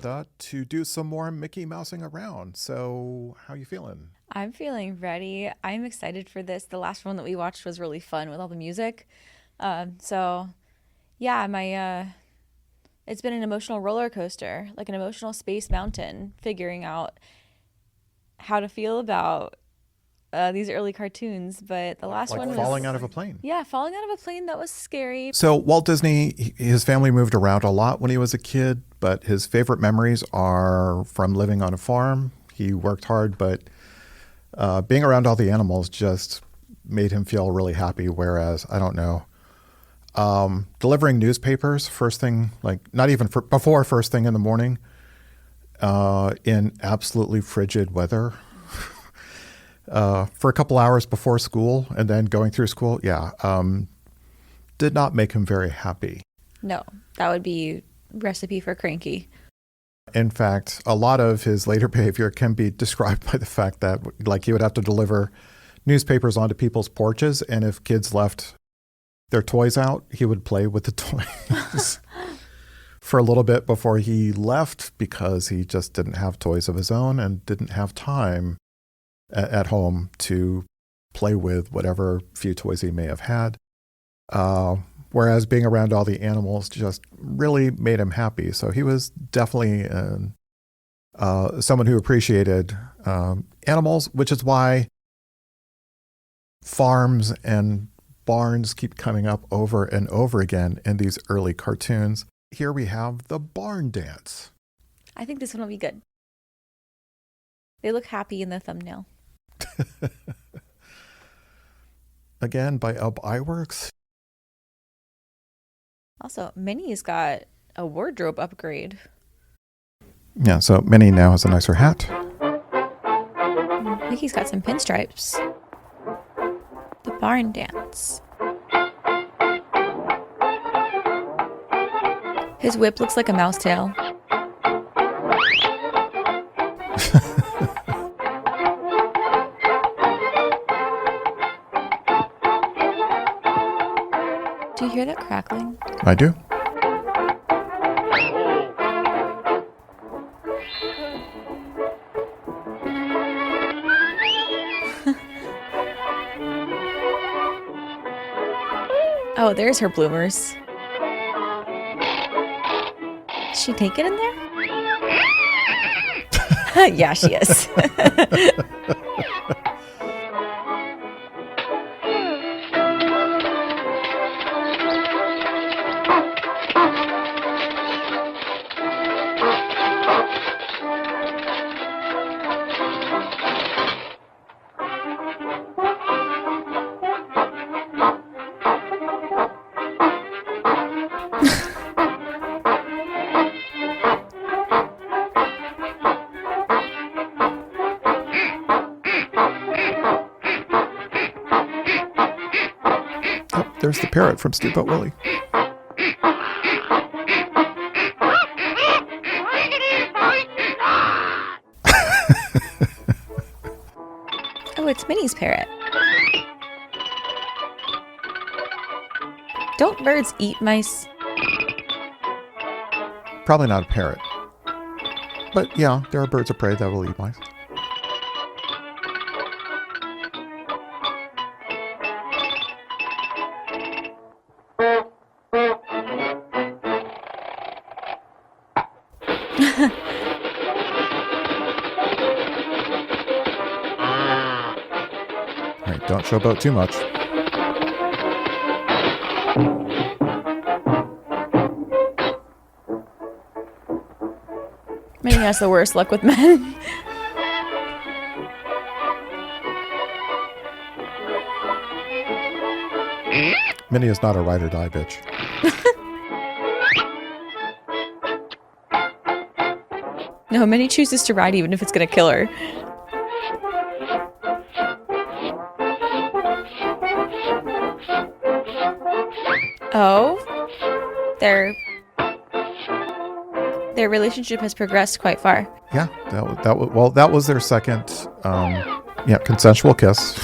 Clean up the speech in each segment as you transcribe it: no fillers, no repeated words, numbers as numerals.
Samantha, to do some more Mickey mousing around. So, how you feeling? I'm feeling ready. I'm excited for this. The last one that we watched was really fun with all the music. So yeah, my it's been an emotional roller coaster, like an emotional space mountain, figuring out how to feel about these early cartoons. But the last Like one falling was, out of a plane. yeah, falling out of a plane. That was scary. So, Walt Disney, his family moved around a lot when he was a kid, but his favorite memories are from living on a farm. He worked hard, but being around all the animals just made him feel really happy. Whereas, I don't know, delivering newspapers first thing, like not even before first thing in the morning, in absolutely frigid weather, for a couple hours before school and then going through school, did not make him very happy. No, that would be recipe for cranky. In fact, a lot of his later behavior can be described by the fact that, like, he would have to deliver newspapers onto people's porches, and if kids left their toys out, he would play with the toys for a little bit before he left because he just didn't have toys of his own and didn't have time at home to play with whatever few toys he may have had. Whereas being around all the animals just really made him happy. So he was definitely someone who appreciated animals, which is why farms and barns keep coming up over and over again in these early cartoons. Here we have the barn dance. I think this one will be good. They look happy in the thumbnail. Again, by Ub Iworks. Also, Minnie's got a wardrobe upgrade. Yeah, so Minnie now has a nicer hat. Mickey's got some pinstripes. The barn dance. His whip looks like a mouse tail. Do you hear that crackling? I do. Oh, there's her bloomers. Is she naked in there? Yeah, she is. Oh, there's the parrot from Steamboat Willie. Oh, it's Minnie's parrot. Don't birds eat mice? Probably not a parrot. But yeah, there are birds of prey that will eat mice. All right, don't showboat too much. Minnie has the worst luck with men. Minnie is not a ride or die bitch. No, Minnie chooses to ride even if it's gonna kill her. Oh, their relationship has progressed quite far. Yeah, that was their second, consensual kiss.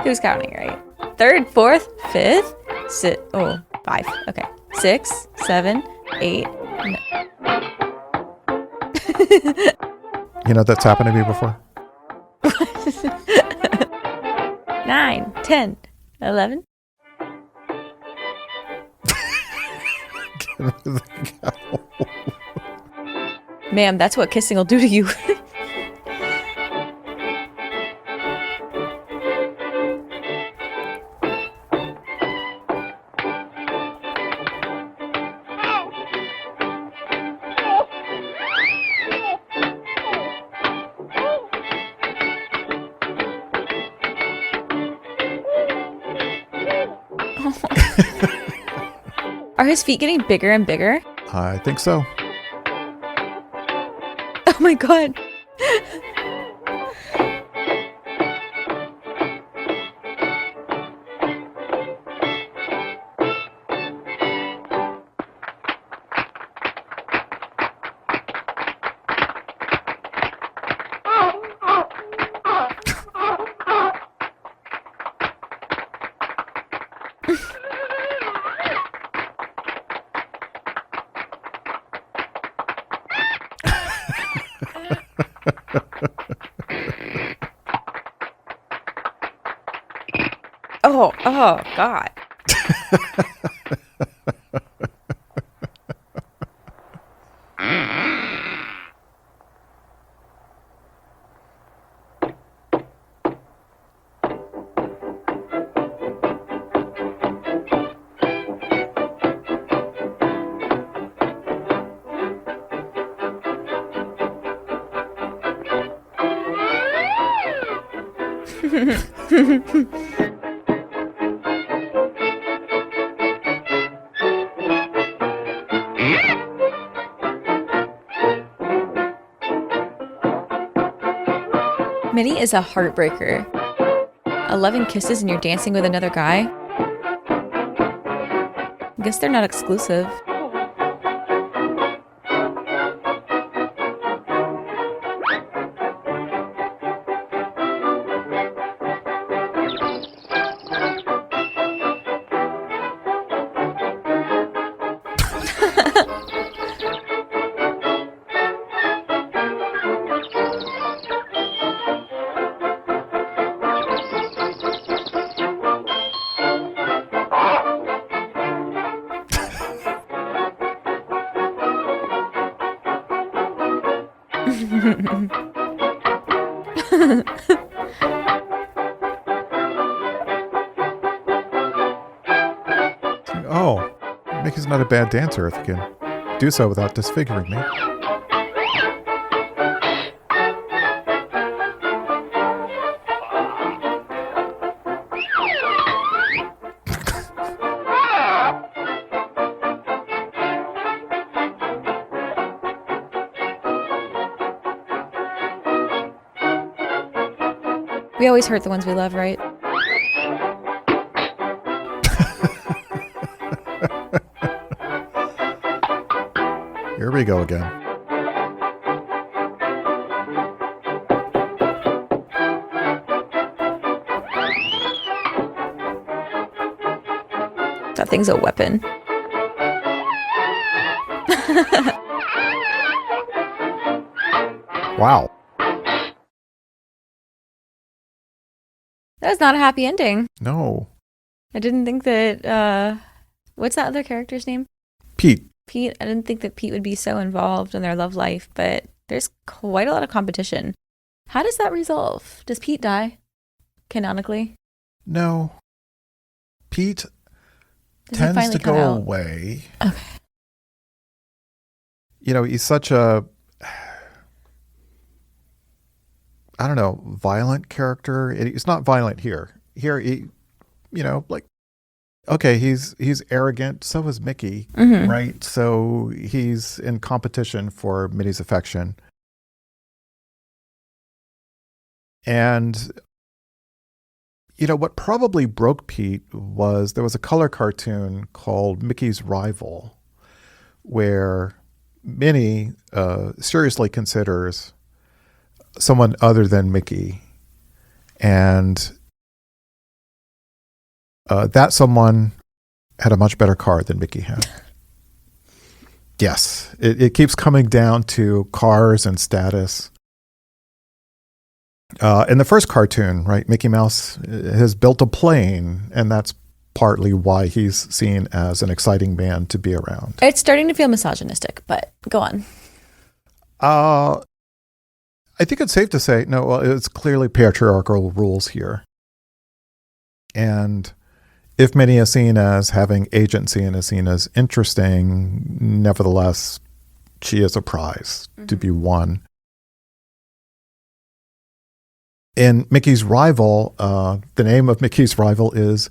Who's counting right? Third, fourth, fifth, five. Okay. 6, 7, 8. You know, that's happened to me before. 9, 10, 11. Give me the gavel. Ma'am, that's what kissing will do to you. Are his feet getting bigger and bigger? I think so. Oh my god. Oh god. Minnie is a heartbreaker. 11 kisses and you're dancing with another guy? I guess they're not exclusive. Oh, Mickey's not a bad dancer if he can do so without disfiguring me. We always hurt the ones we love, right? Here we go again. That thing's a weapon. Wow. That was not a happy ending. No. I didn't think that, what's that other character's name? Pete. Pete. I didn't think that Pete would be so involved in their love life, but there's quite a lot of competition. How does that resolve? Does Pete die? Canonically? No. Pete Does he tends finally to come go out? away. Okay. You know, he's such a, I don't know, violent character. He's not violent here. Here, he, you know, like, okay, he's arrogant. So is Mickey, Mm-hmm. right? So he's in competition for Minnie's affection. And, you know, what probably broke Pete was there was a color cartoon called Mickey's Rival, where Minnie seriously considers someone other than Mickey. And that someone had a much better car than Mickey had. Yes, it keeps coming down to cars and status. In the first cartoon, right, Mickey Mouse has built a plane, and that's partly why he's seen as an exciting man to be around. It's starting to feel misogynistic, but go on. I think it's safe to say, no, well, it's clearly patriarchal rules here. And if Minnie is seen as having agency and is seen as interesting, nevertheless, she is a prize to be won. In Mickey's rival, the name of Mickey's rival is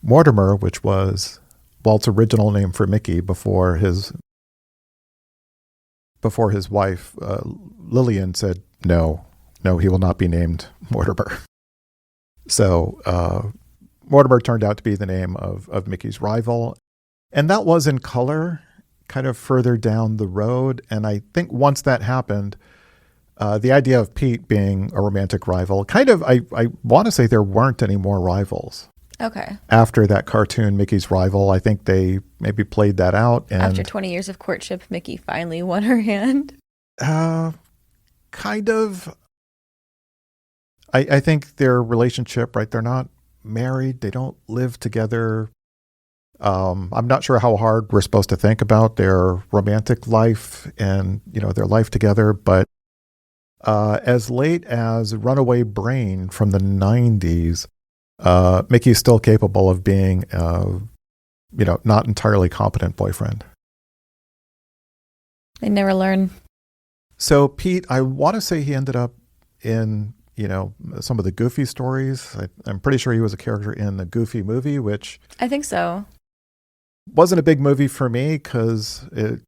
Mortimer, which was Walt's original name for Mickey before his wife, Lillian, said, no, he will not be named Mortimer. So Mortimer turned out to be the name of Mickey's rival. And that was in color, kind of further down the road. And I think once that happened, the idea of Pete being a romantic rival, kind of, I want to say there weren't any more rivals. Okay. After that cartoon, Mickey's rival, I think they maybe played that out. And after 20 years of courtship, Mickey finally won her hand. Kind of. I think their relationship, right, they're not married. They don't live together. I'm not sure how hard we're supposed to think about their romantic life and, their life together. But as late as Runaway Brain from the 90s, Mickey's still capable of being, not entirely competent boyfriend. They never learn. So Pete, I want to say he ended up in, some of the Goofy stories. I'm pretty sure he was a character in the Goofy movie, which I think so. Wasn't a big movie for me because it,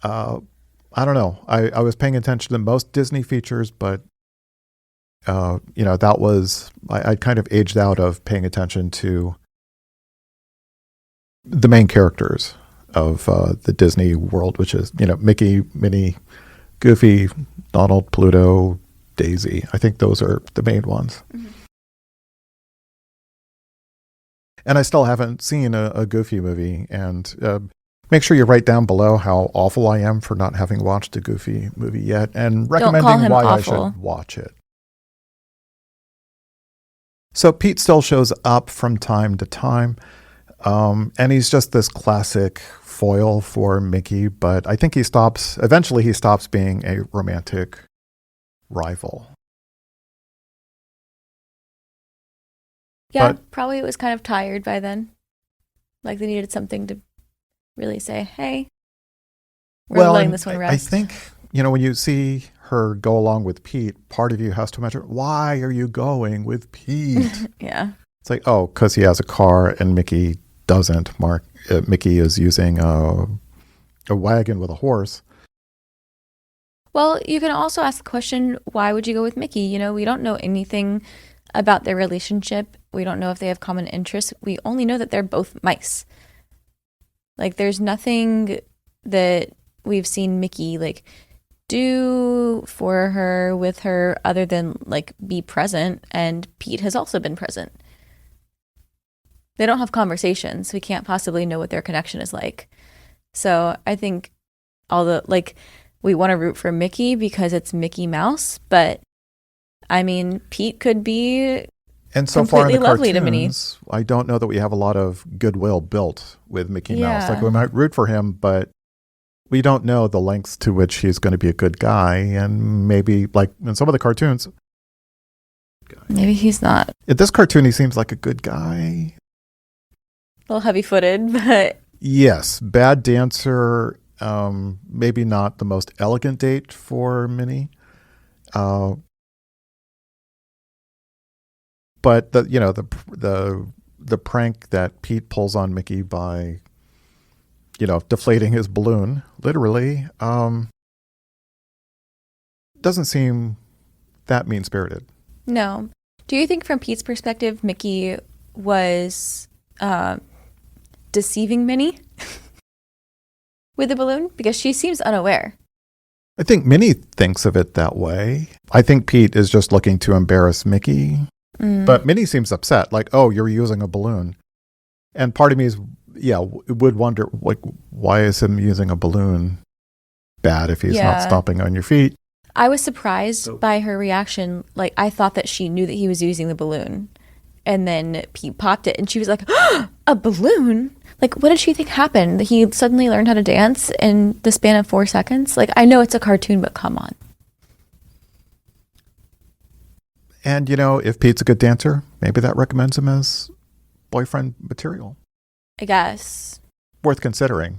I don't know. I was paying attention to most Disney features, but that was, I kind of aged out of paying attention to the main characters of the Disney world, which is, Mickey, Minnie, Goofy, Donald, Pluto, Daisy. I think those are the main ones. Mm-hmm. And I still haven't seen a Goofy movie. And make sure you write down below how awful I am for not having watched a Goofy movie yet and recommending why awful. I should watch it. So Pete still shows up from time to time. And he's just this classic foil for Mickey, but I think eventually he stops being a romantic rival. Yeah, probably it was kind of tired by then. Like they needed something to really say, hey, we're letting this one rest. I think, when you see her go along with Pete, part of you has to imagine, why are you going with Pete? Yeah. It's like, oh, because he has a car and Mickey doesn't. Mickey is using a wagon with a horse. Well, you can also ask the question, why would you go with Mickey? We don't know anything about their relationship. We don't know if they have common interests. We only know that they're both mice. Like, there's nothing that we've seen Mickey, do for her, with her, other than, be present. And Pete has also been present. They don't have conversations. We can't possibly know what their connection is like. So I think we want to root for Mickey because it's Mickey Mouse, but I mean, Pete could be and so far in the lovely cartoons, to Minnie. I don't know that we have a lot of goodwill built with Mickey Mouse. We might root for him, but we don't know the lengths to which he's going to be a good guy. And maybe, in some of the cartoons, maybe he's not. In this cartoon, he seems like a good guy. A little heavy-footed, but yes, bad dancer. Maybe not the most elegant date for Minnie. But the prank that Pete pulls on Mickey by, deflating his balloon, literally, doesn't seem that mean-spirited. No. Do you think from Pete's perspective, Mickey was deceiving Minnie with the balloon? Because she seems unaware. I think Minnie thinks of it that way. I think Pete is just looking to embarrass Mickey. But Minnie seems upset, oh, you're using a balloon. And part of me is yeah, would wonder, like, why is him using a balloon bad if he's not stomping on your feet? I was surprised by her reaction. Like, I thought that she knew that he was using the balloon. And then Pete popped it, and she was like, a balloon? Like, what did she think happened? That he suddenly learned how to dance in the span of 4 seconds? Like, I know it's a cartoon, but come on. And, if Pete's a good dancer, maybe that recommends him as boyfriend material. I guess. Worth considering.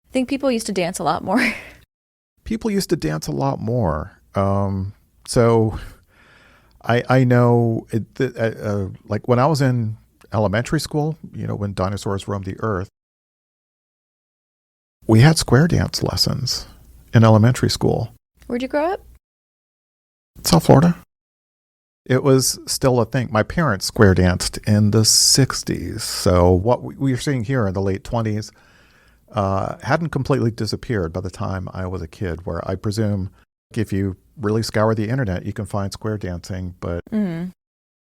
I think people used to dance a lot more. People used to dance a lot more. So I know, like when I was in elementary school, when dinosaurs roamed the earth, we had square dance lessons in elementary school. Where'd you grow up? South Florida. It was still a thing. My parents square danced in the 60s. So what we were seeing here in the late 20s hadn't completely disappeared by the time I was a kid, where I presume if you really scour the internet, you can find square dancing. But I'm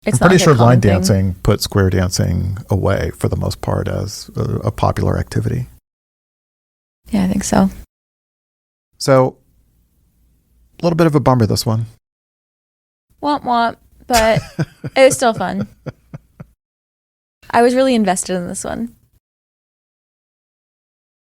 pretty sure line dancing put square dancing away for the most part as a popular activity. Yeah, I think so. So a little bit of a bummer, this one. Womp womp. But it was still fun. I was really invested in this one.